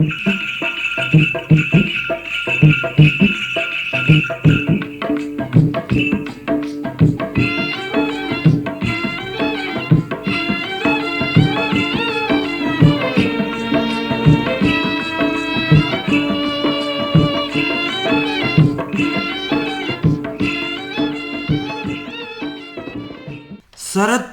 शरद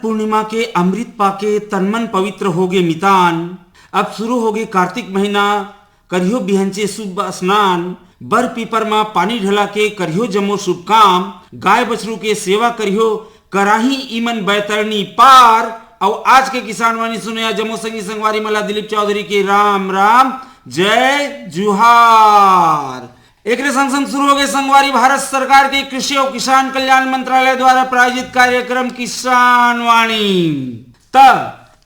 पूर्णिमा के अमृत पाके तनमन पवित्र होगे मितान। अब शुरू होगे कार्तिक महीना, करियो बिहंचे शुभ स्नान। बर पीपर में पानी ढला के करियो जमो शुभ काम। गाय बछरू के सेवा करियो, कराही ईमन बैतरणी पार। और आज के किसान वाणी सुनया जमो संगी संगवारी मला दिलीप चौधरी के राम राम जय जुहार। एक संग संग शुरू हो गए संगवारी भारत सरकार के कृषि और किसान कल्याण मंत्रालय द्वारा प्रायोजित कार्यक्रम किसान वाणी।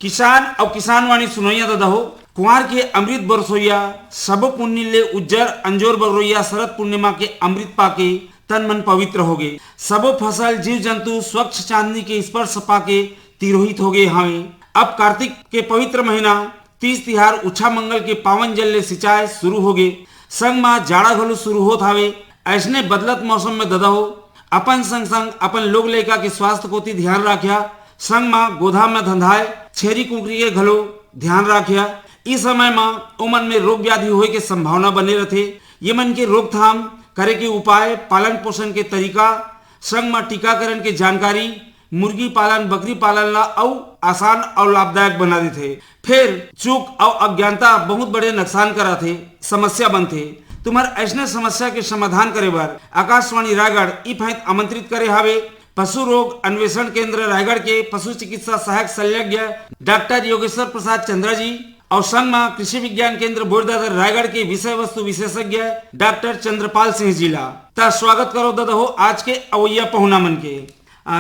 किसान और किसान वाणी सुनोइया दादा हो कुंवर के अमृत बरसोइया सब पुण्य ले उज्जर अंजोर बरोइया। शरद पूर्णिमा के अमृत पाके तन मन पवित्र हो गए। सबो फसल जीव जंतु स्वच्छ चांदनी के स्पर्श पाके तिरोहित हो गए हवे। अब कार्तिक के पवित्र महीना तीज तिहार उच्छा मंगल के पावन जल ले सिंचाई शुरू हो गए। संग में जाड़ा घलो शुरू होत हवे। ऐसने बदलत मौसम में ददा हो अपन संग संग अपन लोग लड़का के स्वास्थ्य कोती ध्यान राख्या। संग में गोधा में धंधाए छेरी कुकरी के घलो ध्यान राख्या। इस समय में उमन में रोग व्याधि होए के संभावना बने रहते। ये मन के रोकथाम करे के उपाय, पालन पोषण के तरीका, संग में टीकाकरण के जानकारी, मुर्गी पालन बकरी पालन ला और आसान और लाभदायक बना देते। फिर चूक और अज्ञानता बहुत बड़े नुकसान करा थे, समस्या बनते। तुम्हार ऐसने समस्या के समाधान करे बर आकाशवाणी रायगढ़ ई फैत आमंत्रित करे हावे पशु रोग अन्वेषण केंद्र रायगढ़ के पशु चिकित्सा सहायक शल्यज्ञ डॉक्टर योगेश्वर प्रसाद चंद्रा जी और संग में कृषि विज्ञान केंद्र बोरदादर रायगढ़ के विषय वस्तु विशेषज्ञ डॉक्टर चंद्रपाल सिंह जिला। ता स्वागत करो दादा हो आज के अवैया पहुना मन के।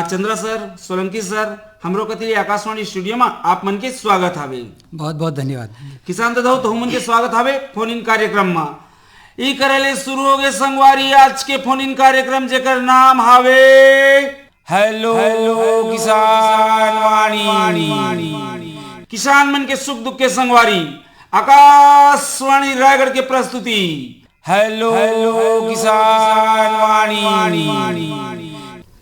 चंद्रा सर, सोलंकी सर, हमरो कतिले आकाशवाणी स्टूडियो में आप मन के स्वागत हावे। बहुत बहुत धन्यवाद। किसान दादा हो तो मन के स्वागत हावे फोन इन कार्यक्रम में। ई करेले शुरू हो गए संगवारी आज के फोन इन कार्यक्रम जेकर नाम हावे हेलो किसान वाणी। किसान मन के सुख दुख के संगवारी आकाशवाणी रायगढ़ के प्रस्तुति हेलो किसान वाणी।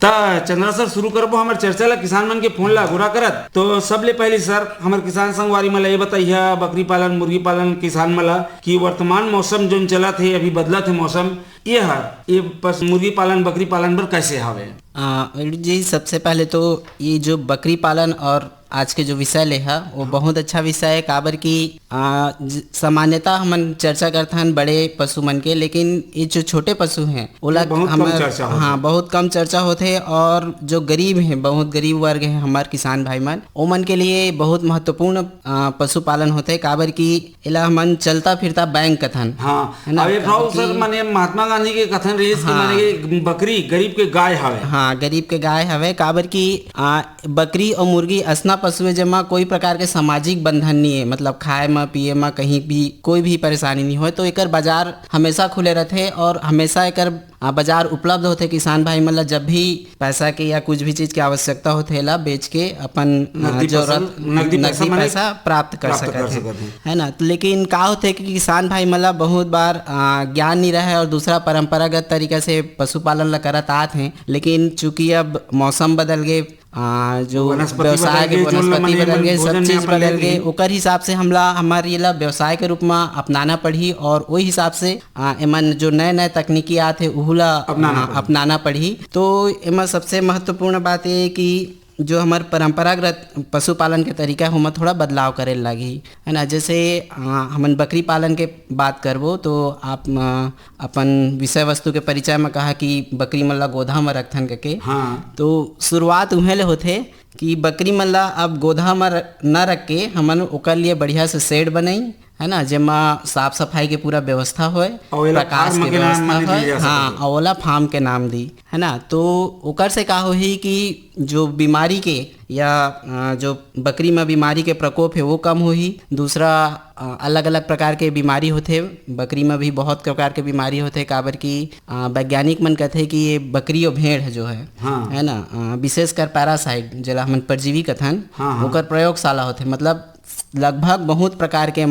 चंद्रा सर शुरू करबो हमारे चर्चा ला किसान मन के फोन ला घुरा करत। तो सबले पहले सर हमारे किसान संगवारी मला ये बताइए बकरी पालन मुर्गी पालन किसान मला कि वर्तमान मौसम जो चला थे अभी बदला थे मौसम ये मुर्गी पालन बकरी पालन पर कैसे हवे? जी सबसे पहले तो ये जो बकरी पालन और आज के जो विषय ले है वो बहुत अच्छा विषय है। काबर की सामान्यता हम चर्चा करते हैं बड़े पशु मन के, लेकिन ये जो छोटे पशु हैं ओला बहुत कम चर्चा होते हैं। और जो गरीब हैं, बहुत गरीब वर्ग है हमारे किसान भाई मन, ओमन के लिए बहुत महत्वपूर्ण पशुपालन होते हैं। काबर की इला हमन चलता फिरता बैंक कथन है ना। सर माने महात्मा गांधी के कथन रही माने बकरी गरीब के गाय हवे। हाँ, गरीब के गाय हवे। काबर की बकरी और मुर्गी असना पशु है जमा कोई प्रकार के सामाजिक बंधन नहीं है, मतलब खाए में पिए में कहीं भी कोई भी परेशानी नहीं हो। तो एकर बाजार हमेशा खुले रहते और हमेशा एकर बाजार उपलब्ध होते। किसान भाई मतलब जब भी पैसा के या कुछ भी चीज की आवश्यकता होते ला बेच के अपन जरूरत नकदी पैसा प्राप्त कर सकते है ना। तो लेकिन का होते कि किसान भाई मतलब बहुत बार ज्ञान नहीं रहे और दूसरा परंपरागत तरीके से पशुपालन ला करत आते हैं। लेकिन चूंकि अब मौसम बदल गए, जो व्यवसाय के वनस्पति बदल गए, सब चीज बदल गए, ओकर हिसाब से हमला हमारे ये व्यवसाय के रूप में अपनाना पड़ी। और वही हिसाब से एमन जो नए नए तकनीकी आते उहुला अपनाना पड़ी। तो एमा सबसे महत्वपूर्ण बात है कि जो हमारे परंपरागत पशुपालन के तरीका हम थोड़ा बदलाव करे लगी है ना। जैसे हमन बकरी पालन के बात करबो तो आप अपन विषय वस्तु के परिचय में कहा कि बकरी मन ला गोधा में रखथन करके। हाँ। तो शुरुआत उहे ले होथे कि बकरी मन ला अब गोधा में न रख के हमन ओकर लिए बढ़िया से शेड बनाई है ना, जेमा साफ सफाई के पूरा व्यवस्था होए, प्रकाश के व्यवस्था होए। हाँ, ओला फार्म के नाम दी है ना। तो ओकर से का होही कि जो बीमारी के या जो बकरी में बीमारी के प्रकोप है वो कम होही। दूसरा अलग अलग प्रकार के बीमारी होते, बकरी में भी बहुत प्रकार के बीमारी होते। काबर की वैज्ञानिक मन कहते कि ये बकरी और भेड़ जो है ना, विशेषकर पैरासाइट जिला हमन परजीवी कथन ओकर प्रयोगशाला होते। मतलब लगभग बहुत प्रकार के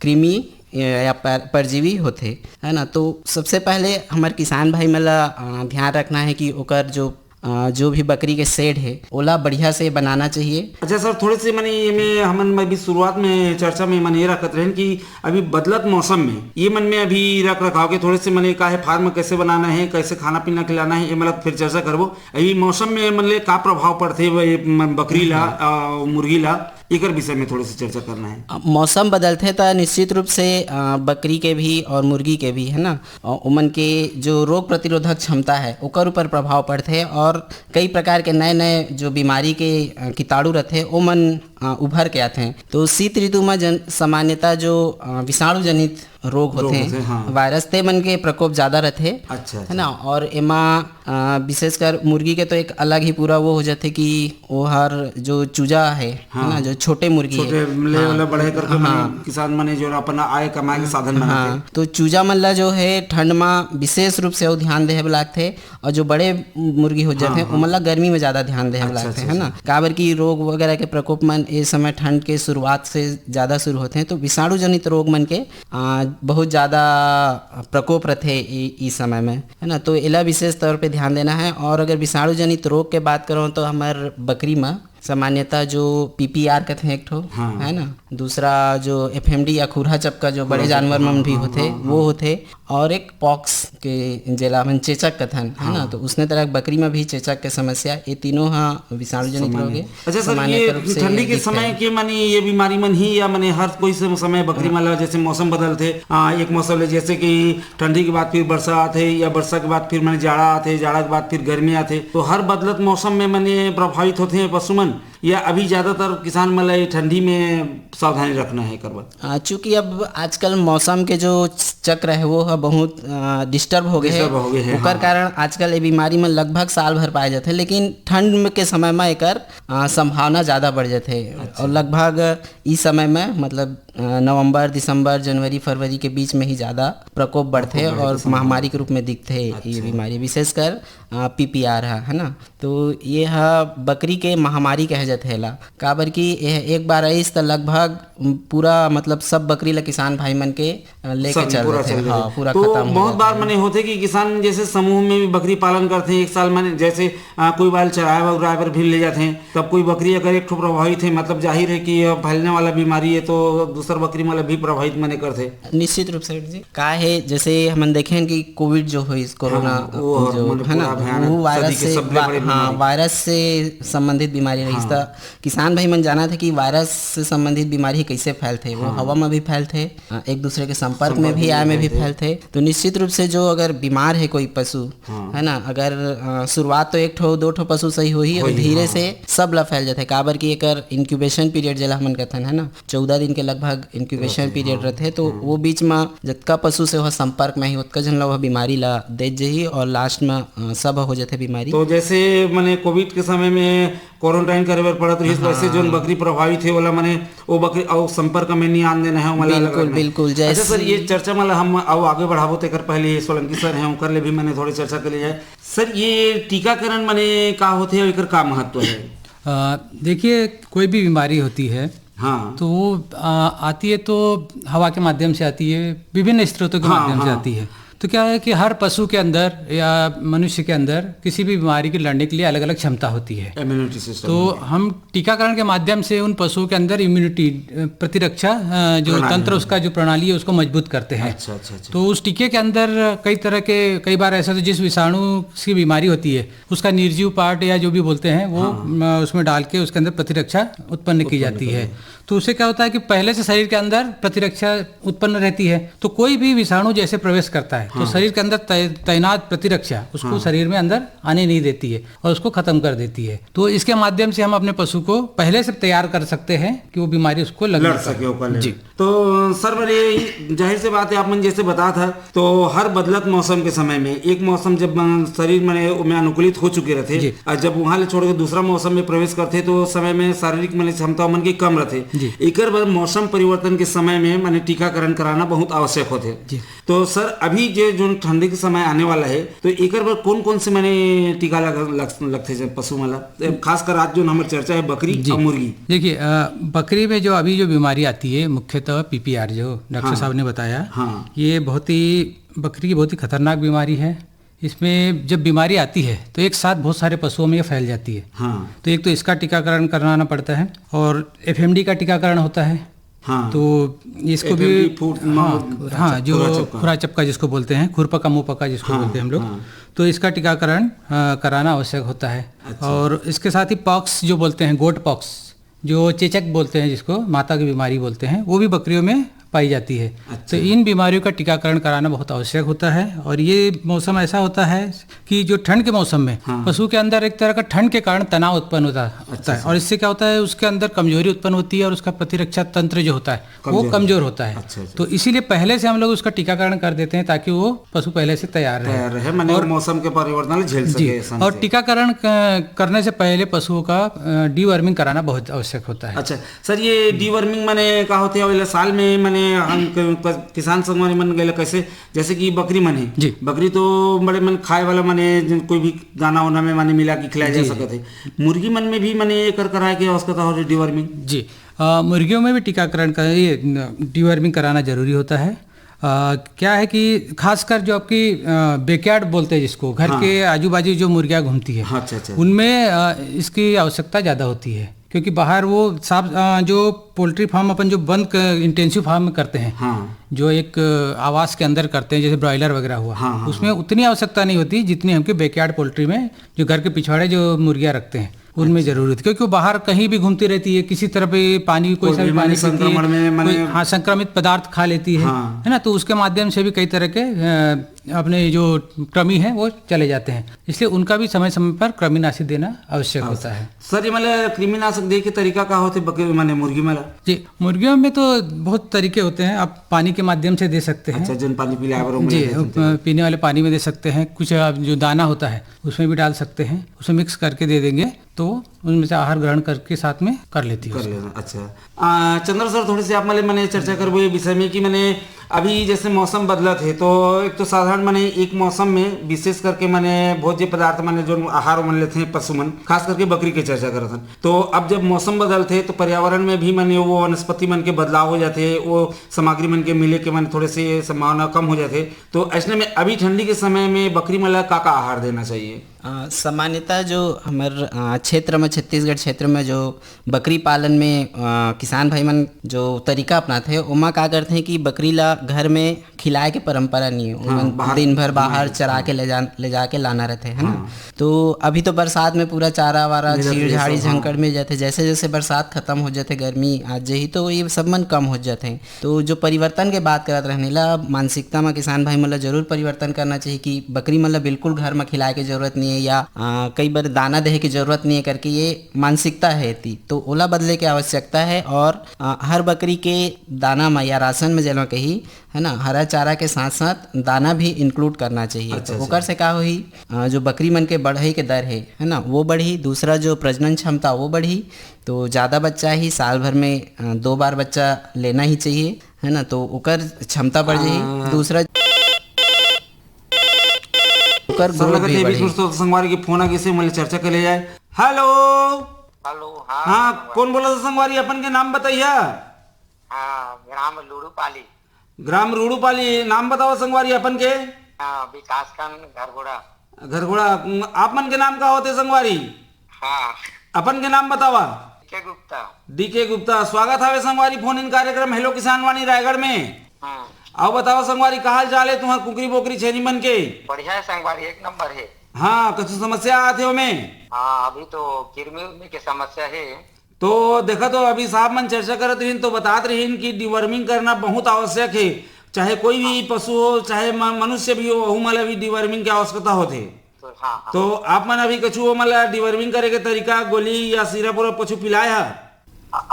कृमि या परजीवी होते, है ना। तो सबसे पहले हमारे किसान भाई मतलब ध्यान रखना है कि ओकर जो भी बकरी के शेड है ओला बढ़िया से बनाना चाहिए। अच्छा सर, थोड़े से मैंने ये में हमन अभी शुरुआत में चर्चा में मैंने ये रखत रहे कि अभी बदलत मौसम में ये मन में अभी रख रखाव के थोड़े से मैंने कहा है फार्म कैसे बनाना है, कैसे खाना पीना खिलाना है, ये मतलब फिर चर्चा करबो। अभी मौसम में मतलब का प्रभाव पड़ते बकरी ला मुर्गी ला, एकर विषय में थोड़ी सी चर्चा करना है। मौसम बदलते तो निश्चित रूप से बकरी के भी और मुर्गी के भी, है ना, उमन के जो रोग प्रतिरोधक क्षमता है ओकर ऊपर प्रभाव पड़ते हैं और कई प्रकार के नए नए जो बीमारी के कीटाणु रहते हैं ओमन उभर के आते हैं। तो शीत ऋतु में सामान्यतः जो विषाणु जनित रोग होते हैं, हाँ। वायरस ते मन के प्रकोप ज्यादा रहते, अच्छा, है ना। और एमा विशेषकर मुर्गी के तो एक अलग ही पूरा वो हो जाते कि वो हर जो चूजा है, हाँ। ना, जो छोटे मुर्गी छोटे है, हाँ। बड़े करके हाँ। किसान मने जो अपना आय कमाए के साधन बनाते, हाँ। तो चूजा मन ला जो है ठंड में विशेष रूप से ध्यान देहे लागते, और जो बड़े मुर्गी हो जाते हैं उमन ला गर्मी में ज्यादा ध्यान देहे लागते, है ना। काबर की रोग वगैरह के प्रकोप मन इस समय ठंड के शुरुआत से ज्यादा शुरू होते हैं, तो विषाणु जनित रोग मन के बहुत ज़्यादा प्रकोप रहते इस समय में, है ना। तो इला विशेष तौर पे ध्यान देना है। और अगर विषाणु जनित रोग के बात करो तो हमार बकरी में सामान्यतः जो PPR कहते हैं एक ठो, हाँ। है ना। दूसरा जो FMD या खुरहा चपका जो बड़े जानवर में भी होते, वो होते, और एक पॉक्स के जेला मन चेचक कथन, है ना। तो उसने तरह बकरी में भी चेचक के समस्या, ये तीनों विषाणु जनित रोग है। अच्छा सर, ये ठंडी के समय के मानी ये बीमारी मन ही या माने हर कोई समय बकरी माला जैसे मौसम बदलते, एक मौसम ले जैसे कि ठंडी के बाद फिर वर्षा आते या वर्षा के बाद फिर माने जाड़ा आते, जाड़ा के बाद फिर गर्मी आते, तो हर बदलत मौसम में माने प्रभावित होते हैं पशु मन, या अभी ज्यादातर किसान मतलब ठंडी में सावधानी रखना है करवा? चूंकि अब आजकल मौसम के जो चक्र है वो बहुत डिस्टर्ब हो गए हैं, ओकर कारण आजकल ये बीमारी में लगभग साल भर पाए जाते हैं, लेकिन ठंड के समय में एकर संभावना ज़्यादा बढ़ जाते है। अच्छा। और लगभग इस समय में मतलब नवंबर, दिसंबर, जनवरी, फरवरी के बीच में ही ज़्यादा प्रकोप बढ़ते हैं और महामारी के रूप में दिखते हैं। अच्छा। ये बीमारी विशेषकर PPR है ना। तो ये बकरी के महामारी कहे जाते हैं ला, काबर की एक बार आई तो लगभग पूरा मतलब सब बकरी ला किसान भाई मन के लेके चल रहे थे, हाँ, पूरा तो खत्म। बहुत बार मने होते कि किसान जैसे समूह में भी बकरी पालन करते हैं, एक साल में जैसे कोई बार चराए पर भी ले जाते हैं, तब कोई बकरी अगर एक ठो प्रभावित है, मतलब जाहिर है कि फैलने वाला बीमारी है तो दूसर बकरी वाला भी प्रभावित मने करते। निश्चित रूप से का है, जैसे हम देखें कि कोविड जो हुई कोरोना जो है ना, वो वायरस से, हाँ, वायरस से संबंधित बीमारी रही। किसान भाई मन जाना था कि वायरस से संबंधित बीमारी कैसे फैलते, वो हवा में भी फैलते, एक दूसरे के संपर्क में भी आए में भी फैलते। तो निश्चित रूप से जो अगर बीमार है कोई पशु, है ना, अगर शुरुआत तो एक ठो दो ठो पशु सही हुई और धीरे से सब ला फैल जाते। काबर की एक इंक्यूबेशन पीरियड जेला हमन कहते हैं ना, 14 दिन के लगभग इंक्यूबेशन पीरियड रहते। तो वो बीच में जितना पशु से वह संपर्क में ही उतना जन ला वह बीमारी ला दे जाही और लास्ट में सब हो जाते बीमारी। तो जैसे मैंने कोविड के समय में क्वारंटाइन करे बर पड़त रही, वैसे जो बकरी प्रभावित है वाला मैंने वो बकरी और संपर्क में नहीं आने देना है। बिल्कुल बिल्कुल। अच्छा सर, ये चर्चा मतलब हम आगे बढ़ाबो तेकर पहले सोलंकी सर हैं उनकर ले भी मैंने थोड़ी चर्चा कर ली जाए। सर, ये टीकाकरण माने का होते है, एकर का महत्व है? देखिए, कोई भी बीमारी होती है, हाँ, तो वो आती है तो हवा के माध्यम से आती है, विभिन्न स्रोतों के माध्यम से आती है। तो क्या है कि हर पशु के अंदर या मनुष्य के अंदर किसी भी बीमारी की लड़ने के लिए अलग अलग क्षमता होती है, इम्यूनिटी सिस्टम। तो हम टीकाकरण के माध्यम से उन पशुओं के अंदर इम्यूनिटी प्रतिरक्षा जो तंत्र उसका जो प्रणाली है उसको मजबूत करते हैं। अच्छा, अच्छा, अच्छा। तो उस टीके के अंदर कई बार ऐसा तो जिस विषाणु की बीमारी होती है उसका निर्जीव पार्ट या जो भी बोलते हैं वो, हाँ, उसमें डाल के उसके अंदर प्रतिरक्षा उत्पन्न की जाती है। तो उससे क्या होता है कि पहले से शरीर के अंदर प्रतिरक्षा उत्पन्न रहती है, तो कोई भी विषाणु जैसे प्रवेश करता है, हाँ, तो शरीर के अंदर तैनात प्रतिरक्षा उसको, हाँ, शरीर में अंदर आने नहीं देती है और उसको खत्म कर देती है। तो इसके माध्यम से हम अपने पशु को पहले से तैयार कर सकते हैं कि वो बीमारी उसको लड़ सके। जी। तो सर, मेरे जाहिर सी बात है, आप मन जैसे बता था, तो हर बदलत मौसम के समय में एक मौसम जब शरीर में अनुकूलित हो चुके रहते और जब वहाँ ले छोड़ के दूसरा मौसम में प्रवेश करते तो समय में शारीरिक मन क्षमता मन की कम रहते। एकर बाद मौसम परिवर्तन के समय में माने टीकाकरण कराना बहुत आवश्यक होते। तो सर, अभी जो ठंडी के समय आने वाला है तो एकर पर कौन कौन से मैंने टीका लगते हैं पशु मला, खासकर आज जो हमारी चर्चा है बकरी और मुर्गी। देखिए बकरी में जो अभी जो बीमारी आती है मुख्यतः पीपीआर जो डॉक्टर साहब ने बताया, ये बकरी की बहुत ही खतरनाक बीमारी है। इसमें जब बीमारी आती है तो एक साथ बहुत सारे पशुओं में ये फैल जाती है। तो एक तो इसका टीकाकरण कराना पड़ता है और एफएमडी का टीकाकरण होता है। तो इसको भी जो खुरा चपका जिसको बोलते हैं, खुरपका मुपका जिसको बोलते हैं हम लोग, तो इसका टीकाकरण कराना आवश्यक होता है। और इसके साथ ही पॉक्स जो बोलते हैं, गोट पॉक्स जो चेचक बोलते हैं जिसको माता की बीमारी बोलते हैं, वो भी बकरियों में पाई जाती है। तो इन बीमारियों का टीकाकरण कराना बहुत आवश्यक होता है। और ये मौसम ऐसा होता है कि जो ठंड के मौसम में पशु के अंदर एक तरह का ठंड के कारण तनाव उत्पन्न होता है और इससे क्या होता है, उसके अंदर कमजोरी उत्पन्न होती है और उसका प्रतिरक्षा तंत्र जो होता है वो कमजोर होता है। तो इसीलिए पहले से हम लोग उसका टीकाकरण कर देते हैं ताकि वो पशु पहले से तैयार रहे और मौसम के परिवर्तन झेल सके। और टीकाकरण करने से पहले पशुओं का डीवर्मिंग कराना बहुत आवश्यक होता है। अच्छा सर, ये डीवर्मिंग मैंने कहा होते हैं साल में मैंने हम किसान संगवारी मन गए कैसे, जैसे कि बकरी मन है, बकरी तो बड़े मन खाए वाला माने कोई भी दाना वाना में माने मिला के खिलाया जा सकते है। मुर्गी मन में भी मैंने कर कराए के आवश्यकता हो डीवर्मिंग। जी मुर्गियों में भी टीकाकरण डीवर्मिंग कराना जरूरी होता है। क्या है कि खासकर जो आपकी बैकयार्ड बोलते हैं जिसको, घर के आजू बाजू जो मुर्गियाँ घूमती है, उनमें इसकी आवश्यकता ज़्यादा होती है क्योंकि बाहर वो साफ जो पोल्ट्री फार्म अपन जो बंद इंटेंसिव फार्म में करते हैं, जो एक आवास के अंदर करते हैं जैसे ब्रॉयलर वगैरह हुआ, उसमें उतनी आवश्यकता नहीं होती जितनी हमके बैकयार्ड पोल्ट्री में जो घर के पिछवाड़े जो मुर्गियाँ रखते हैं उनमें जरूरत, क्योंकि वो बाहर कहीं भी घूमती रहती है, किसी तरह पे पानी कोई सा भी पानी पीती है, संक्रमित पदार्थ खा लेती है ना, तो उसके माध्यम से भी कई तरह के अपने जो कृमि है वो चले जाते हैं। इसलिए उनका भी समय समय पर कृमिनाशी देना आवश्यक होता है। सर ये मतलब कृमिनाशक दे के तरीका का होते बकरी माने मुर्गी में? जी मुर्गियों में तो बहुत तरीके होते हैं, आप पानी के माध्यम से दे सकते हैं। अच्छा, जन पानी जी पीने वाले पानी में दे सकते हैं, कुछ जो दाना होता है उसमें भी डाल सकते हैं, उसमें मिक्स करके दे देंगे तो उनमें से आहार ग्रहण करके साथ में कर लेती है। अच्छा चंद्र सर, थोड़ी सी आप मैंने चर्चा करबो ये विषय में कि मैंने अभी जैसे मौसम बदलत है तो एक तो साधारण मैंने एक मौसम में विशेष करके मैंने भोज्य पदार्थ मैंने जो आहार मन लेते हैं पशु मन, खास करके बकरी की चर्चा करत हन। तो अब जब मौसम बदलते तो पर्यावरण में भी मैंने वो वनस्पति मन के बदलाव हो जाते हैं, वो सामग्री मन के मिले के मैंने थोड़े से संभावना कम हो जाते। तो ऐसे में अभी ठंडी के समय में बकरी मला का आहार देना चाहिए? सामान्यतः जो हमारे क्षेत्र में, छत्तीसगढ़ क्षेत्र में जो बकरी पालन में किसान भाई मन जो तरीका अपनाते हैं उमा का करते हैं कि बकरी ला घर में खिलाए के परंपरा नहीं है, दिन भर बाहर चरा के ले जाके लाना रहते है ना। तो अभी तो बरसात में पूरा चारा वारा चीड़ झाड़ी झंकड़ में जाते, जैसे जैसे बरसात खत्म हो जाते, गर्मी आ जाही तो ये सब मन कम हो जाते हैं। तो जो परिवर्तन के बात करत रहने ला मानसिकता में किसान भाई मतलब जरूर परिवर्तन करना चाहिए कि बकरी मतलब बिल्कुल घर में खिलाए की जरूरत नहीं है या कई बार दाना देने की जरूरत नहीं है करके ये मानसिकता है थी, तो ओला बदले की आवश्यकता है। और हर बकरी के दाना में या राशन में जैसे कही है ना, हरा चारा के साथ साथ दाना भी इंक्लूड करना चाहिए। अच्छा, तो ओकर से का होही, जो बकरी मन के बढ़ई के दर है ना वो बढ़ी, दूसरा जो प्रजनन क्षमता वो बढ़ी, तो ज़्यादा बच्चा ही साल भर में 2 बार बच्चा लेना ही चाहिए है ना, तो ओकर क्षमता बढ़ जाही। दूसरा संगवारी की फोन आगे से मतलब चर्चा कर ले जाए। हेलो हेलो, हाँ कौन बोला था संगवारी, अपन के नाम बताइए। ग्राम लूड़ूपाली। ग्राम रूड़ूपाली, नाम बताओ संगवारी अपन के। विकासखंड घरघोड़ा। आप मन के नाम का होते संगवारी? अपन के नाम बतावा। डीके गुप्ता। स्वागत है संगवारी फोन इन कार्यक्रम हेलो किसान वाणी रायगढ़ में। आओ बताओ संगवारी का हाल चाल है तुम्हारा कुकरी बोकरी छेनी मन के? बढ़िया है संगवारी, एक नंबर है। हाँ कुछ समस्या आते हो में? अभी तो किरमी की समस्या है। तो देखा तो अभी साहब मन चर्चा करत रही तो बतात रही कि डिवर्मिंग करना बहुत आवश्यक है, चाहे कोई भी पशु हो चाहे मनुष्य भी हो, वह मतलब भी डिवर्मिंग की आवश्यकता होती है। तो आप मन अभी कछु मतलब डिवर्मिंग करे के तरीका गोली या सिरप और पशु पिलाए है?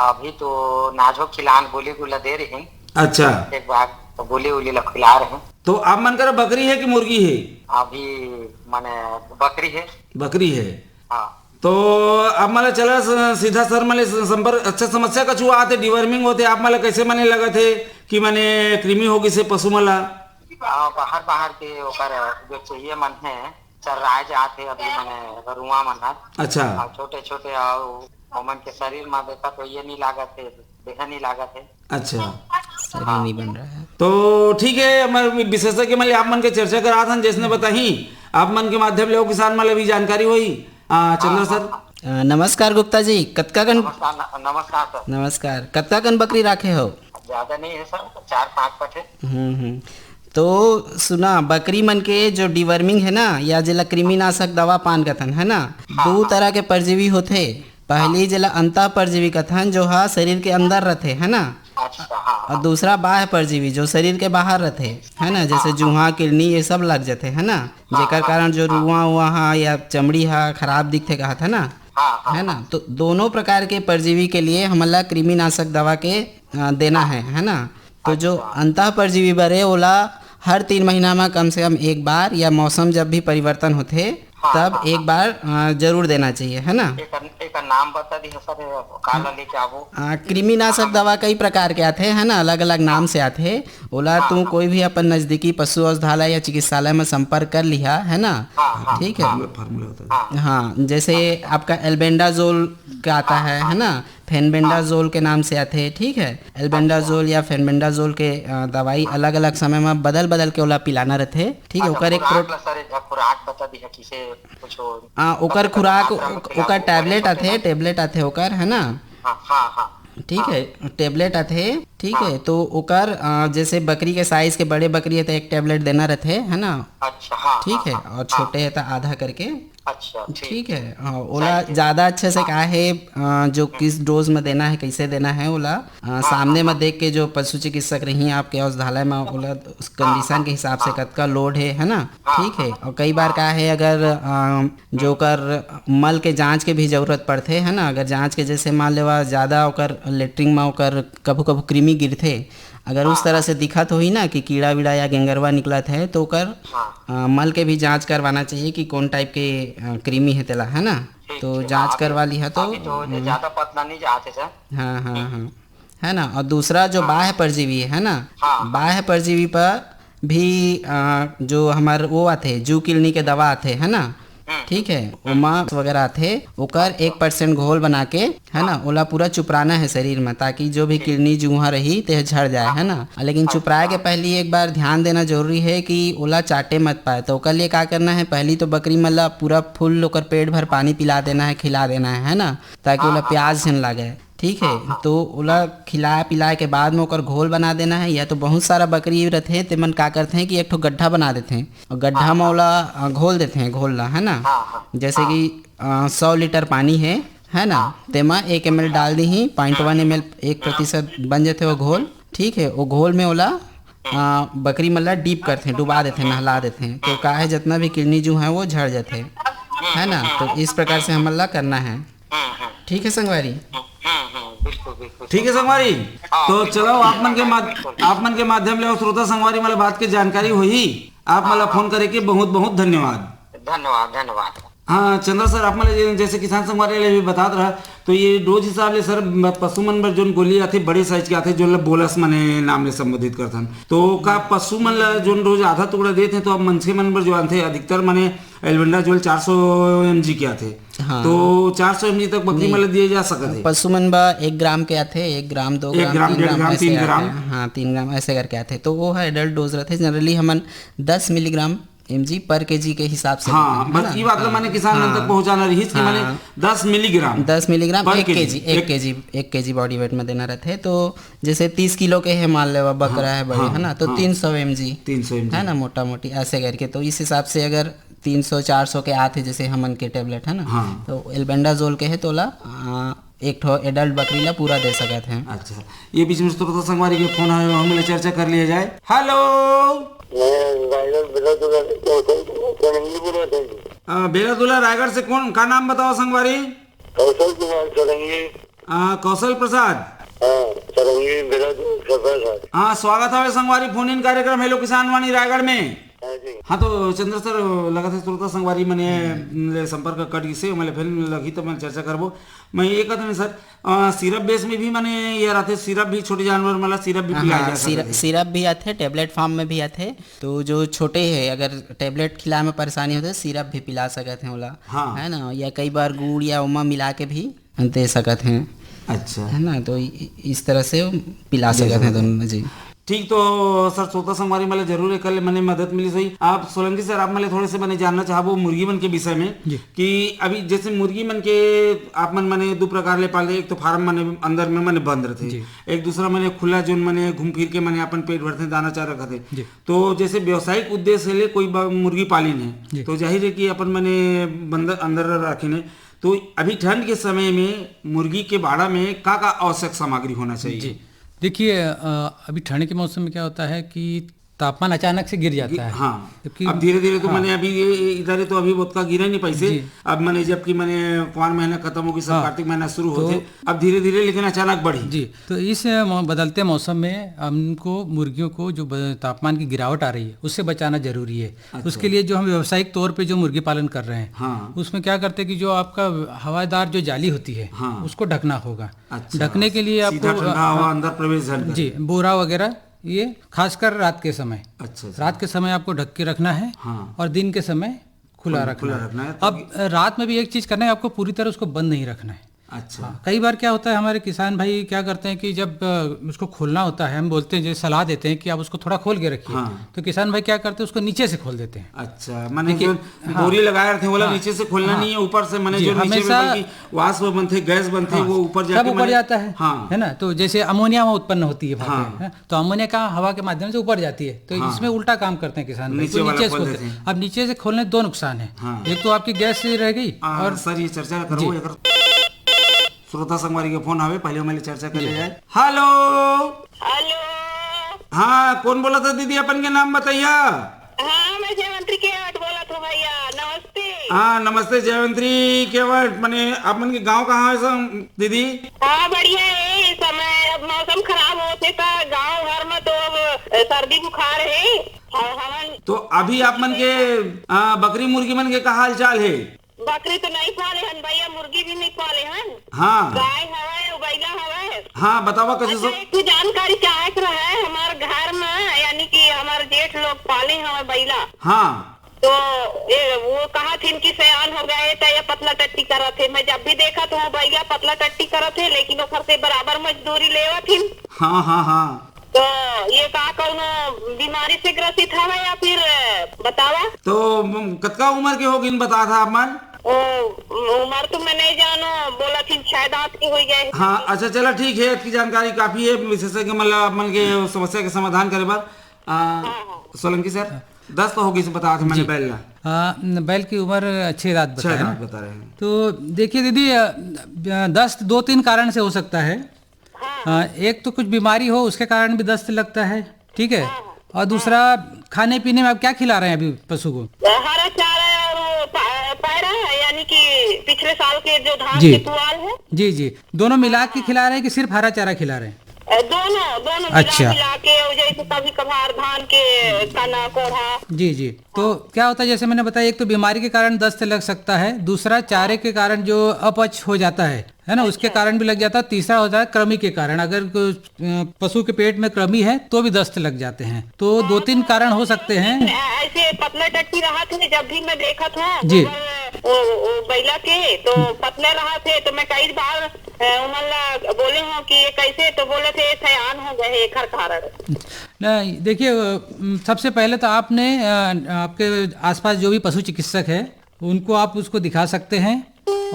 अभी तो नाजो खिलान गोली गुला दे रहे हैं। अच्छा, एक बार तो गोली उली खिला रहे हैं। तो आप मन कर बकरी है कि मुर्गी है? अभी माने बकरी है। बकरी है। तो आप मला चला सीधा सर मले संपर्क। अच्छा, समस्या कछु आते डिवर्मिंग होते आप मला कैसे मने लगा थे कि मने कृमि होगी से पशु मला? बाहर बाहर के ओकर जो चाहिए मन है सर राय जाते अभी मैंने रुआ मन है। अच्छा छोटे छोटे ओमन के शरीर में देखा तो ये नहीं लागत है, देखा नहीं लागत है। अच्छा शरीर नहीं बन रहा है। तो ठीक है, मैं विशेषज्ञ मतलब आप मन के चर्चा करा था जिसने बताही आप मन के माध्यम ले किसान मतलब भी जानकारी हुई। चंद्र सर नमस्कार गुप्ता जी, कतका कन नमस्कार सर। नमस्कार, कतका कन बकरी राखे हो? ज्यादा नहीं है सर, 4-5 पठे। तो सुना, बकरी मन के जो डिवर्मिंग है ना या जिला कृमिनाशक दवा पान कथन है ना, दो तरह के परजीवी होते। पहली जिला अंतः परजीवी कथन जो है शरीर के अंदर रहते है ना, अच्छा हाँ। और दूसरा बाह्य परजीवी जो शरीर के बाहर रहते है ना, जैसे जुहा किडनी ये सब लग जाते है ना, जेकर कारण जो रुआ हुआ हा या चमड़ी हा खराब दिखते कहा था ना, है ना। तो दोनों प्रकार के परजीवी के लिए हमला कृमिनाशक दवा के देना है ना। तो जो अंतः परजीवी बरे ओला हर 3 महीना में कम से कम एक बार या मौसम जब भी परिवर्तन होते तब एक बार जरूर देना चाहिए, है ना। एक नाम बता दी सर, काला लेके आवो। कृमिनाशक दवा कई प्रकार के आते हैं ना, अलग अलग नाम से आते। ओला तू कोई भी अपन नजदीकी पशु औषधालय या चिकित्सालय में संपर्क कर लिया है ना, ठीक है। हाँ, जैसे आपका एल्बेंडाजोल का आता है ना, फेनबेंडाजोल के नाम से आते हैं, ठीक है। एल्बेंडाजोल या फेनबेंडाजोल के दवाई अलग अलग समय में बदल बदल के ओला पिलाना रहते, ठीक है। ओकर एक खुराक बता दी है किसे कुछ ओकर खुराक ओकर टेबलेट आते ओकर, है ना। ठीक है, टेबलेट आते, ठीक है। तो ओकर जैसे बकरी के साइज के बड़े बकरी है तो एक टेबलेट देना रहते है ना। अच्छा ठीक है, और छोटे है तो आधा करके। अच्छा ठीक है। हाँ, ओला ज्यादा अच्छे से क्या है जो किस डोज में देना है कैसे देना है ओला सामने में देख के जो पशु चिकित्सक रही आपके औषधालय में ओला उस कंडीशन के हिसाब से कतका लोड है ना, ठीक है। और कई बार क्या है अगर जो कर मल के जांच के भी जरूरत पड़ते है ना, अगर जांच के जैसे मान लेवा ज्यादा ओकर लेटरिन में ओकर कभू कभू कृमि गिरते, अगर उस तरह से दिखत होई ना कि कीड़ा वीड़ा या गेंगरवा निकलत है तो ओकर मल के भी जांच करवाना चाहिए कि कौन टाइप के कृमि है तेला, है ना। तो जांच करवा लिया तो ज्यादा पतला नहीं जाते सर। हाँ, है ना। और दूसरा जो बाह्य परजीवी है ना, बाह्य परजीवी पर भी जो हमारे वो आते जू किलनी के दवा आते है ना, ठीक है। उमा वगैरह थे ओकर 1% घोल बना के, है ना, ओला पूरा चुपराना है शरीर में ताकि जो भी किडनी जूहा रही ते झड़ जाए, है ना। लेकिन चुपराए के पहले एक बार ध्यान देना जरूरी है कि ओला चाटे मत पाए। तो ओकर लिए क्या करना है, पहली तो बकरी मल्ला पूरा फुल ओकर पेट भर पानी पिला देना है, खिला देना है ना, ताकि ओला प्यास झन लगे, ठीक है। तो ओला खिलाए पिलाए के बाद में ओकर घोल बना देना है। या तो बहुत सारा बकरी रहते हैं तेमन का करते हैं कि एक ठो गड्ढा बना देते हैं और गड्ढा में ओला घोल देते हैं, घोलना, है ना। जैसे कि 100 लीटर पानी है ना, तेमा 1 ml डाल दी ही 0.1 ml 1% बन जाते वो घोल, ठीक है। वो घोल में ओला बकरी मल्ला डीप करते हैं, डुबा देते हैं, नहला देते हैं। तो क्या है जितना भी किडनी जो है वो झड़ जाते हैं, है ना। तो इस प्रकार से हमला करना है, ठीक है संगवारी। ठीक है संगवारी। तो चलो आप मन के माध्यम ले श्रोता संगवारी मतलब बात की जानकारी हुई। आप मतलब फोन करे के बहुत बहुत धन्यवाद। धन्यवाद। हाँ चंद्र सर, आप मतलब जैसे किसान संगवारी ले भी बता रहा, तो ये डोज हिसाब ले सर पशु मन पर जो गोली आते बड़े साइज के आते जो बोलस मने नाम ले संबोधित करथन, तो का पशु मन जो रोज आधा टुकड़ा देते हैं तो अब मनसे मन पर जो आते अधिकतर मने एल्बेंडाजोल 400 mg के आते। हाँ। तो 400 mg तक बकरी मतलब दिए जा सकते हैं। पशु मन बा 1 ग्राम के आते, 1 ग्राम 2 ग्राम 3 ग्राम, हाँ 3 ग्राम ऐसे करके आते। तो वो है एडल्ट डोज रहते। जनरली हमन 10 मिलीग्राम mg पर केजी के हिसाब से, हाँ, बस ये बात माने किसान तक पहुंचाना रही कि माने 10 मिलीग्राम 1 केजी बॉडी वेट में देना रहते। तो जैसे 30 किलो के है मान लेवा बकरा है बड़े, है ना, तो 300 mg है ना, मोटा मोटी ऐसे करके। तो इस हिसाब से अगर 300-400 के आते जैसे हमन के टेबलेट, है ना, तो एल्बेंडाजोल के है तो ला एक ठो एडल्ट बकरी ला पूरा दे सकते हैं। अच्छा, ये बीच में श्रोता संगवारी के फोन आए, हम लोग चर्चा कर लिया जाए। हेलो, बेलादुल्ला रायगढ़ से कौन का नाम बताओ संगवारी? कौशल कुमार चौरंगी। कौशल प्रसाद। चौरंगी बेलादुल्ला। हाँ, स्वागत है संगवारी फोन इन कार्यक्रम हेलो किसान वाणी रायगढ़ में। हाँ जी। हाँ तो चंद्र सर लगा था श्रोता संगवारी मैंने संपर्क कर से मैंने फिर लगी तो मैं चर्चा करबो। मैं ये कहता हूँ सर सिरप बेस में भी मैंने ये रहते सिरप भी छोटे जानवर मतलब सिरप भी पिलाया जा सकता है। सिरप भी आते, टेबलेट फॉर्म में भी आते। तो जो छोटे है अगर टेबलेट खिलाए में परेशानी होती है सिरप भी पिला सकते हैं बोला, हाँ। है ना, या कई बार गुड़ या उमा मिला के भी दे सकते हैं, अच्छा है ना। तो इस तरह से पिला सकते हैं दोनों जी। ठीक तो सर श्रोता संगवारी मतलब जरूर कल मैंने मदद मिली सही। आप सोलंकी सर आप मतलब थोड़े से मैंने जानना चाहबो मुर्गी मन के विषय में कि अभी जैसे मुर्गी मन के आप मन मैंने दो प्रकार ले पाले, एक तो फार्म मैंने अंदर में मैंने बंद रहते, एक दूसरा मैंने खुला जोन मैंने घूम फिर के मैंने अपन पेट भरते दाना चार रखते। तो जैसे व्यवसायिक उद्देश्य ले कोई मुर्गी पालिन है तो जाहिर है कि अपन मैंने बंदर अंदर रखे। तो अभी ठंड के समय में मुर्गी के बाड़ा में का आवश्यक सामग्री होना चाहिए? देखिए अभी ठंड के मौसम में क्या होता है कि तापमान अचानक से गिर जाता है। हाँ, क्योंकि अब धीरे धीरे तो मैंने अभी इधर तो अभी बहुत का गिरा नहीं पैसे। अब मैंने जबकि मैंने कुआर महीना खत्म होगी सब कार्तिक महीना शुरू होते अब धीरे धीरे लेकिन अचानक बढ़ी जी। तो इस बदलते मौसम में हमको मुर्गियों को जो तापमान की गिरावट आ रही है उससे बचाना जरूरी है। अच्छा। उसके लिए जो हम व्यावसायिक तौर पे जो मुर्गी पालन कर रहे हैं, हाँ। उसमें क्या करते हैं कि जो आपका हवादार जो जाली होती है, हाँ। उसको ढकना होगा। अच्छा। ढकने के लिए आपको अंदर प्रवेश जी बोरा वगैरह ये खासकर रात के समय, अच्छा। रात के समय आपको ढक के रखना है, हाँ। और दिन के समय खुला रखना है। अब रात में भी एक चीज करना है, आपको पूरी तरह उसको बंद नहीं रखना है। अच्छा। हाँ, कई बार क्या होता है हमारे किसान भाई क्या करते हैं कि जब उसको खोलना होता है हम बोलते हैं, जैसे सलाह देते हैं कि आप उसको थोड़ा खोल के रखिए, हाँ। तो किसान भाई क्या करते हैं उसको नीचे से खोल देते हैं। अच्छा, मैंने जो बोरी लगाए थे बोला नीचे से खोलना नहीं है, ऊपर से मैंने जो नीचे में वाष्प बनते गैस बनते वो ऊपर सब ऊपर जाता है, हाँ। है ना। तो जैसे अमोनिया वहाँ उत्पन्न होती है, हाँ। तो अमोनिया का हवा के माध्यम से ऊपर जाती है, तो इसमें उल्टा काम करते हैं किसान भाई, तो नीचे से खोलते हैं। अब नीचे से खोलने दो नुकसान है, एक तो आपकी गैस रह गई और सर ये चर्चा करो श्रोता संगवारी के फोन आवे पहले हमारे चर्चा कर जाए। हेलो हेलो, हाँ कौन बोला था दीदी अपन के नाम बताइए? हाँ मैं जयवंती केवट बोला था भैया, नमस्ते। हाँ नमस्ते जयवंती केवट, मैंने अपन के गांव कहाँ है दीदी? हाँ बढ़िया है, समय अब मौसम खराब होते था गांव घर में तो अब सर्दी बुखार है और तो अभी आप मन के बकरी मुर्गी मन के का हाल चाल है? बकरी तो नहीं पाले हन भैया, मुर्गी भी नहीं पाले हन, हाँ। गाय हवे बैला हवे। हाँ बतावा कैसे सब एक जानकारी चाहे रहे हमारे घर में, यानी कि हमारे जेठ लोग पाले हवे बैला, हाँ। तो ये वो कहा थी इनकी सयान हो गए थे या पतला टट्टी करा थे। मैं जब भी देखा तो वो भैया पतला टट्टी करा थे, लेकिन वो से बराबर मजदूरी लेवा थी। हाँ हाँ हाँ। तो ये कहा कौनो बीमारी से ग्रसित है या फिर बतावा? तो कतका उम्र के होगी बता था आप मन? उम्र तो मैं नहीं जानो, बोला थी 6 दांत की हो गए। हाँ अच्छा चला ठीक है, इसकी जानकारी काफी है विशेषज्ञ मतलब मन के समस्या के समाधान करे बार। सोलंकी सर 10 तो होगी बता थे मैंने बैल ना। बैल की उम्र 6 दांत बता रहे हैं। तो देखिए दीदी 10 2-3 कारण से हो सकता है। एक तो कुछ बीमारी हो उसके कारण भी दस्त लगता है, ठीक है, और दूसरा खाने पीने में आप क्या खिला रहे हैं अभी पशु को? हरा चारा और पैरा है, यानी कि पिछले साल के जो धान के पुआल है। जी जी, दोनों मिला के खिला रहे हैं कि सिर्फ हरा चारा खिला रहे हैं? दोनों अच्छा। मिला के, जैसे कभी कभार धान के तना कोढ़ा। जी जी, तो क्या होता है जैसे मैंने बताया, एक तो बीमारी के कारण दस्त लग सकता है, दूसरा चारे के कारण जो अपच हो जाता है ना, उसके कारण भी लग जाता है, तीसरा होता है कृमि के कारण, अगर पशु के पेट में कृमि है तो भी दस्त लग जाते हैं। तो 2-3 कारण हो सकते हैं। ऐसे पतला टट्टी रहा थे जब भी मैं देखा था जी बैला के, तो पतले रहा थे, तो मैं कई बार बोले हूँ कि ये कैसे, तो बोले थे सयान हो गए कारण। नहीं देखिए, सबसे पहले तो आपने आपके आसपास जो भी पशु चिकित्सक है उनको आप उसको दिखा सकते हैं,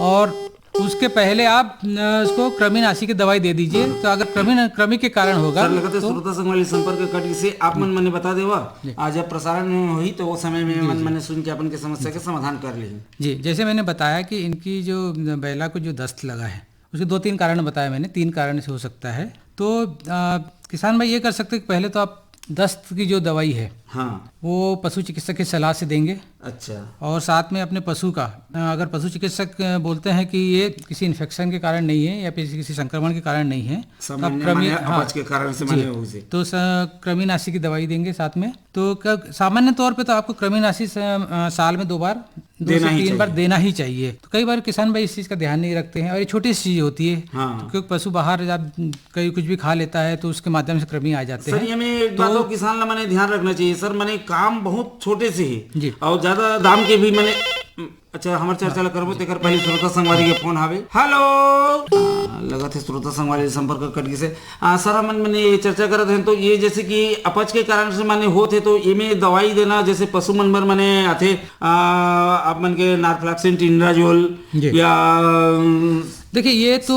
और उसके पहले आप उसको कृमिनाशी की दवाई दे दीजिए। तो अगर कृमि के कारण होगा सर लगता है श्रोता संग वाले संपर्क कट से आप मन मैंने बता देवा, आज जब प्रसारण हुई तो वो समय में मन मैंने सुन के अपन की समस्या के समाधान कर ली। जी, जैसे मैंने बताया कि इनकी जो बैला को जो दस्त लगा है उसके 2-3 कारण बताया मैंने, 3 कारण से हो सकता है। तो किसान भाई ये कर सकते हैं कि पहले तो आप दस्त की जो दवाई है हाँ वो पशु चिकित्सक की सलाह से देंगे। अच्छा और साथ में अपने पशु का अगर पशु चिकित्सक बोलते हैं कि ये किसी इन्फेक्शन के कारण नहीं है या फिर किसी संक्रमण के कारण नहीं है, सामान्य माने अपच के कारण से माने हो उसे, तो कृमिनाशी की दवाई देंगे साथ में। तो सामान्य तौर पे तो आपको कृमिनाशी साल में 2 बार 2 से 3 बार देना ही चाहिए। तो कई बार किसान भाई इस चीज का ध्यान नहीं रखते हैं और ये छोटी सी चीज होती है। हाँ। क्योंकि पशु बाहर जब कहीं कुछ भी खा लेता है तो उसके माध्यम से कृमि आ जाते सर हैं। ये में एक बात और किसान ला मैंने ध्यान रखना चाहिए सर, मैंने काम बहुत छोटे से ही जी। और ज्यादा दाम के भी मैंने अच्छा हमारे चर्चा ला करबो तेकर पहले श्रोता संगवारी के फोन आवे। हेलो लगा थे श्रोता संगवारी संपर्क कट गए से सर हमन मैंने ये चर्चा करत हैं तो ये जैसे कि अपच के कारण से माने होते तो ये में दवाई देना जैसे पशु मन बर माने आथे आप मन के नारफ्लैक्सिन टिंड्राजोल जी। या देखिए ये तो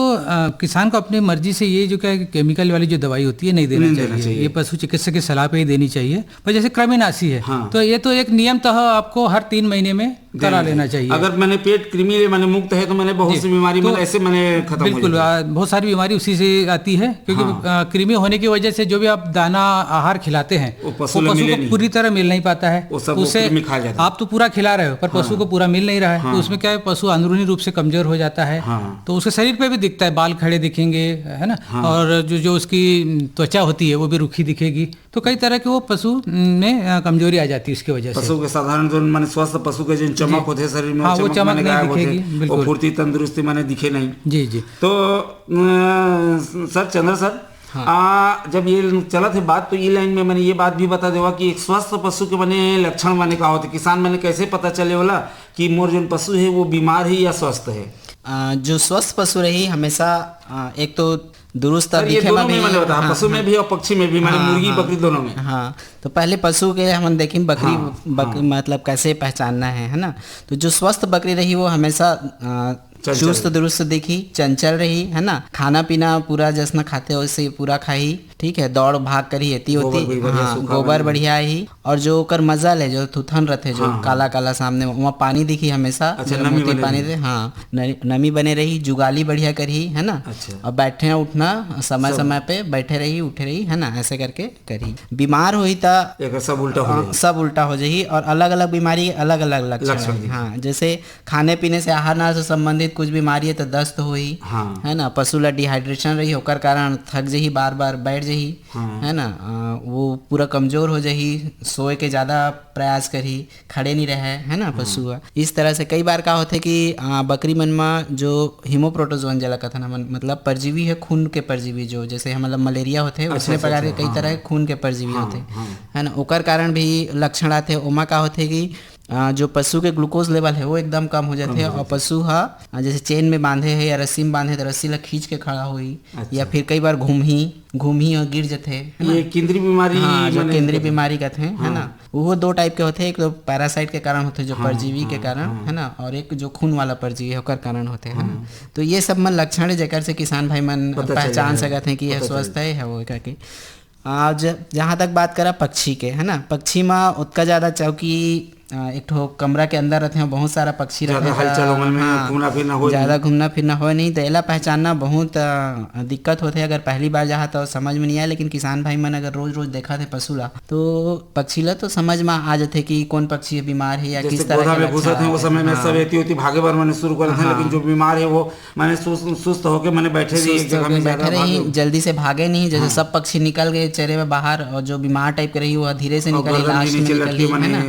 किसान को अपनी मर्जी से ये जो क्या है केमिकल वाली जो दवाई होती है नहीं देना चाहिए। ये पशु चिकित्सक की सलाह पे ही देनी चाहिए। पर जैसे कृमिनाशी है हाँ। तो ये तो एक नियमतः आपको हर 3 महीने में करा लेना चाहिए। अगर मैंने पेट कृमि मैंने मुक्त है तो मैंने बहुत सी बीमारी तो मैंने ऐसे मैंने खत्म बिल्कुल बहुत सारी बीमारी उसी से आती है क्योंकि कृमि होने की वजह से जो भी आप दाना आहार खिलाते हैं वो वो पशु पशु को पूरी तरह मिल नहीं पाता है। वो सब वो उससे कृमि खा जाता है। आप तो पूरा खिला रहे हो पर पशु को पूरा मिल नहीं रहा है। तो उसमें क्या है पशु अंदरूनी रूप से कमजोर हो जाता है। तो उसके शरीर पे भी दिखता है, बाल खड़े दिखेंगे है ना। और जो उसकी त्वचा होती है वो भी रूखी दिखेगी। तो कई तरह के वो पशु में कमजोरी आ जाती है उसकी वजह से। पशु के साधारण जो माने स्वस्थ पशु के जो चमक होते हैं शरीर में हाँ, वो चमक माने नहीं गायब होते दिखेगी, हैं। बिल्कुल। वो फुर्ती तंदुरुस्ती माने दिखे नहीं। जी जी। तो सर चंद्र सर जब ये चला थे बात तो ये लाइन में मैंने ये बात भी बता देवा कि एक स्वस्थ पशु के माने लक्षण माने का होते किसान माने कैसे पता चले वाला कि मोर जो पशु है वो बीमार है या स्वस्थ है। जो स्वस्थ पशु रही हमेशा एक तो दुरुस्त सर ये दिखे दोनों में में भी। मैंने बताया पशु में भी और पक्षी में भी माने मुर्गी बकरी दोनों में। हाँ तो पहले पशु के हम देखें बकरी मतलब कैसे पहचानना है ना। तो जो स्वस्थ बकरी रही वो हमेशा चुस्त दुरुस्त दिखी, चंचल रही है ना। खाना पीना पूरा जैसा खाते हो वैसे पूरा खाई, ठीक है। दौड़ भाग करी होती हाँ, गोबर बढ़िया ही। और जो ओकर मजल है जो थुथन रहते जो काला काला सामने वहाँ पानी दिखी हमेशा। नमी पानी दे हाँ नमी बने रही, जुगाली बढ़िया करी है ना। और बैठे उठना समय समय पे बैठे रही उठे रही है ना, ऐसे करके करी। बीमार हुई तो सब उल्टा हो जाए, सब उल्टा हो जाही। और अलग अलग बीमारी अलग अलग लक्षण हाँ। जैसे खाने पीने से आहार नाश से संबंधित कुछ बीमारी है तो दस्त हुई है ना। पशु ला डिहाइड्रेशन रही होकर कारण थक जही, बार बार बैठ जही है ना। वो पूरा कमजोर हो जही, सोए के ज्यादा प्रयास करी, खड़े नहीं रहे है ना पशु। इस तरह से कई बार का होते कि बकरी मन में जो हिमोप्रोटोजोन जला कथन मतलब परजीवी है, खून के परजीवी जो जैसे मतलब मलेरिया होते हैं उसने प्रकार के कई तरह के खून के परजीवी होते है ना। ओकर कारण भी लक्षण आते। ओमा का होते कि जो पशु के ग्लूकोज लेवल है वो एकदम कम हो जाते हैं। और पशु जैसे चेन में बांधे है या रस्सी में बांधे तो रस्सी ला खींच के खड़ा हुई। या फिर कई बार घूमी और गिर जाते हैं। ये केंद्रीय बीमारी हाँ, जो केंद्रीय बीमारी कहते हैं है ना। वो 2 टाइप के होते हैं, एक तो पैरासाइट के कारण होते हैं जो परजीवी के कारण है ना, और एक जो खून वाला परजीवी है ओकर कारण होते हैं ना। तो ये सब मन लक्षण है जेकर से किसान भाई मन पहचान सकते हैं कि यह स्वस्थ है वो करके। आज जहाँ तक बात करा पक्षी के है ना, पक्षी में उतना ज़्यादा चौकी एक ठो कमरा के अंदर रहते हैं, बहुत सारा पक्षी रहते हैं, ज़्यादा घूमना फिरना हो नहीं तो एला पहचानना बहुत दिक्कत होते है। अगर पहली बार जहाँ तो समझ में नहीं आया, लेकिन किसान भाई मन अगर रोज रोज देखा थे पशु ला तो पक्षी ला तो समझ में आ जाते कि कौन पक्षी बीमार है या किस तरह के लक्षण है। वो समय में सब होती भागे बार मैंने शुरू कर लेकिन जो बीमार है वो मैंने सुस्त होकर मैंने बैठे रही, जल्दी से भागे नहीं। जैसे सब पक्षी निकल गए चेहरे में बाहर और जो बीमार टाइप के रही वो धीरे से निकली, लास्ट में निकली है ना,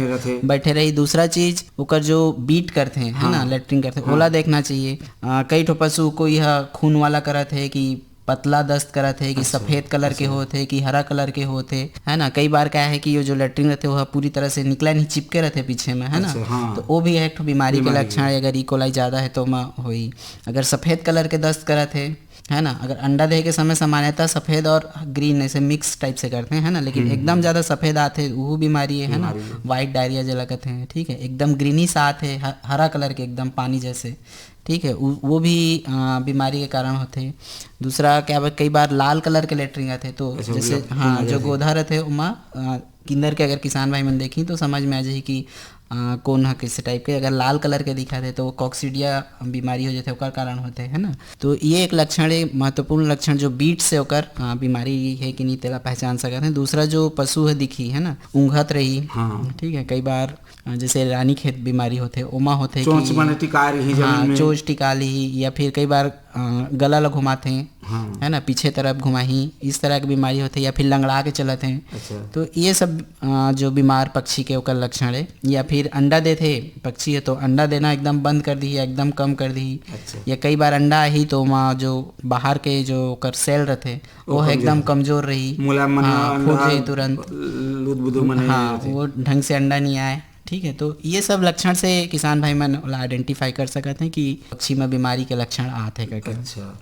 बैठे रही। दूसरा चीज ओकर जो बीट करते हैं है ना, लेटरिंग करते हैं, ओला देखना चाहिए। कई ठो पशु को यह खून वाला करत है कि पतला दस्त करत है कि सफेद कलर के होते हैं कि हरा कलर के होते है ना। कई बार क्या है कि ये जो लेटरिन रहते हैं वह पूरी तरह से निकला नहीं, चिपके रहते पीछे में है ना। तो वो भी एक बीमारी के लक्षण है। अगर इकोलाई ज्यादा है तो हुई। अगर सफेद कलर के दस्त करत है ना, अगर अंडा दे के समय सामान्यतः सफेद और ग्रीन ऐसे मिक्स टाइप से करते हैं है ना, लेकिन एकदम ज्यादा सफेद आते वो बीमारी है ना, व्हाइट डायरिया जो लगते हैं, ठीक है। एकदम ग्रीनी सा आते हरा कलर के एकदम पानी जैसे, ठीक है, वो भी बीमारी के कारण होते हैं। दूसरा क्या कई बार लाल कलर के लेटरिन आते तो जैसे हाँ जो गोधा रहते उमा किन्नर के अगर किसान भाई मन देखी तो समझ में आ जाही कि कौन है किस टाइप के। अगर लाल कलर के दिखा थे तो वो कॉक्सीडिया बीमारी हो जाते ओकर कारण होते है ना। तो ये एक लक्षण है, महत्वपूर्ण लक्षण जो बीट से ओकर बीमारी है कि नहीं तेला पहचान सकते हैं। दूसरा जो पशु है दिखी है ना, ऊँघत रही, ठीक है, कई बार जैसे रानी खेत बीमारी होते ओमा होते चोंच बने टिका रही जमीन में, चोंच टिका ली, या फिर कई बार गला ल घुमाते हैं, है ना, पीछे तरफ घुमाही, इस तरह की बीमारी होते, या फिर लंगड़ा के चलते हैं। अच्छा। तो ये सब जो बीमार पक्षी के ओकर लक्षण है। या फिर अंडा देते पक्षी है तो अंडा देना एकदम बंद कर दी, एकदम कम कर दी। अच्छा। या कई बार अंडा ही तो वहाँ जो बाहर के जो ओकर सेल रहते वो है एकदम कमजोर रही, फूट जाई तुरंत, हाँ, वो ढंग से अंडा नहीं आए, ठीक है। तो ये सब लक्षण से किसान भाई मन आइडेंटिफाई कर सकते हैं कि पक्षी में बीमारी के लक्षण आते हैं करके। अच्छा।